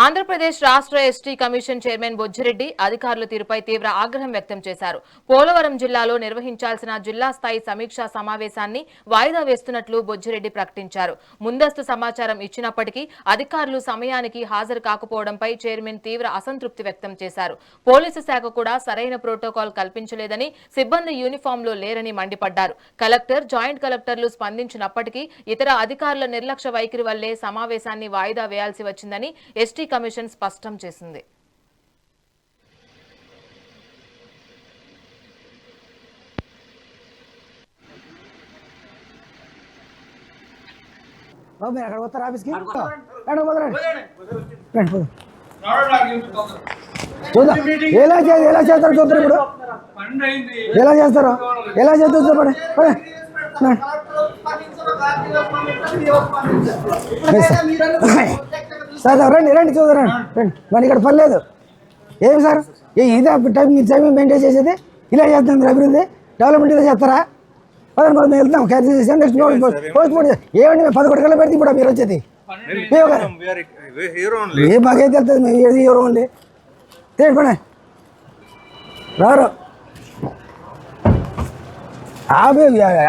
ఆంధ్రప్రదేశ్ రాష్ట్ర ST commission chairman Bojjireddy అధికారుల తీరుపై తీవ్ర ఆగ్రహం వ్యక్తం చేశారు. పోలవరం జిల్లాలో నిర్వహించాల్సిన జిల్లా స్థాయి సమీక్షా సమావేశాన్ని వాయిదా వేస్తున్నట్లు బొజ్జిరెడ్డి ప్రకటించారు. ముందస్తు సమాచారం ఇచ్చినప్పటికీ అధికారులు సమయానికి హాజరు కాకపోవడంపై చైర్మన్ తీవ్ర అసంతృప్తి వ్యక్తం చేశారు. పోలీసు శాఖ కూడా సరైన ప్రోటోకాల్ కల్పించలేదని, సిబ్బంది యూనిఫామ్లో లేరని మండిపడ్డారు. కలెక్టర్, జాయింట్ కలెక్టర్లు స్పందించినప్పటికీ ఇతర అధికారుల నిర్లక్ష్య వైఖరి వల్లే సమావేశాన్ని వాయిదా వేయాల్సి వచ్చిందని ఎస్టీ కమిషన్ స్పష్టం చేసింది. ఎలా చేస్తారు చూస్తారు ఇప్పుడు ఎలా చేస్తారు చెప్పండి. సార్ రండి రండి చూద్దాం రండి. మరి ఇక్కడ పని లేదు ఏమి సార్ ఇదే టైం మెయింటైన్ చేసేది ఇలా చేస్తాం. అభివృద్ధి డెవలప్మెంట్ ఇలా చేస్తారా? పదండి వెళ్తాం క్యారీ చేసి నెక్స్ట్ పోస్ట్ పోటీ ఏమండి మేము 11 గంటలు పెడితే ఇప్పుడు మీరు వచ్చేది మాకేం తెలుస్తుంది. మేము ఏది ఎవరు అండి తీసుకోండి రారు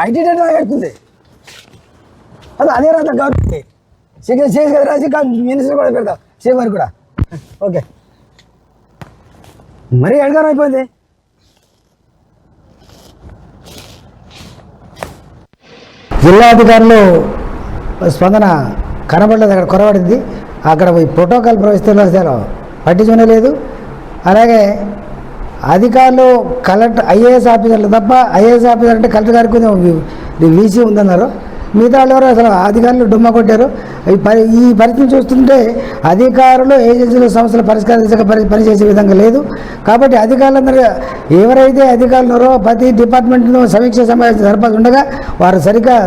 ఐటీ పెడుతుంది అది అదే రాదు గవర్నమెంట్ చేసి కదా రాసి మినిస్టర్ కూడా పెడతాం సీఎం గారు కూడా. ఓకే మరీ అడిగారు అయిపోయింది. జిల్లా అధికారులు స్పందన కనబడలేదు, అక్కడ కొరబడింది. అక్కడ ప్రోటోకాల్ ప్రవేశిలో పట్టించుకునే లేదు. అలాగే అధికారులు కలెక్టర్ ఐఏఎస్ ఆఫీసర్లు తప్ప, ఐఏఎస్ ఆఫీసర్ అంటే కలెక్టర్ గారికి కొంచెం వీసీ ఉందన్నారు. మిగతా వాళ్ళు ఎవరు అసలు అధికారులు డుమ్మ కొట్టారు. ఈ పరిస్థితిని చూస్తుంటే అధికారులు ఏజెన్సీలు సంస్థలు పరిష్కరించక పనిచేసే విధంగా లేదు. కాబట్టి అధికారులందరూ ఎవరైతే అధికారులు ఉన్నారో ప్రతి డిపార్ట్మెంట్లో సమీక్ష సమావేశం జరపాల్సి ఉండగా వారు సరిగ్గా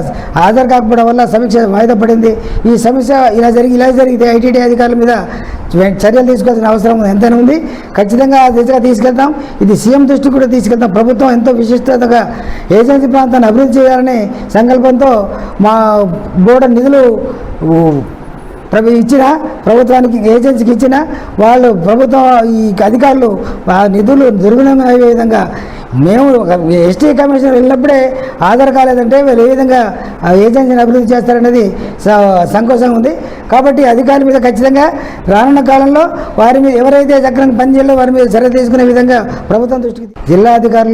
హాజరు కాకపోవడం వల్ల సమీక్ష వాయిదా పడింది. ఈ సమస్య ఇలా జరిగితే ఐటీడీ అధికారుల మీద చర్యలు తీసుకోవాల్సిన అవసరం ఎంతైనా ఉంది. ఖచ్చితంగా ఆ దిశగా తీసుకెళ్తాం. ఇది సీఎం దృష్టికి కూడా తీసుకెళ్తాం. ప్రభుత్వం ఎంతో విశిష్టతగా ఏజెన్సీ ప్రాంతాన్ని అభివృద్ధి చేయాలనే సంకల్పంతో మా బోర్డు నిధులు ఇచ్చిన ప్రభుత్వానికి ఏజెన్సీకి ఇచ్చిన వాళ్ళు ప్రభుత్వం ఈ అధికారులు ఆ నిధులు దుర్వినియోగం అయ్యే విధంగా మేము ఎస్టీ కమిషన్ వెళ్ళినప్పుడే ఆధార్ కాలేదంటే వీళ్ళు ఏ విధంగా ఏజెన్సీని అభివృద్ధి చేస్తారనేది సంకోచంగా ఉంది. కాబట్టి అధికారుల మీద ఖచ్చితంగా రానున్న కాలంలో వారి మీద ఎవరైతే చక్రంగా పనిచేయాలో వారి మీద చర్య తీసుకునే విధంగా ప్రభుత్వం దృష్టికి జిల్లా అధికారులు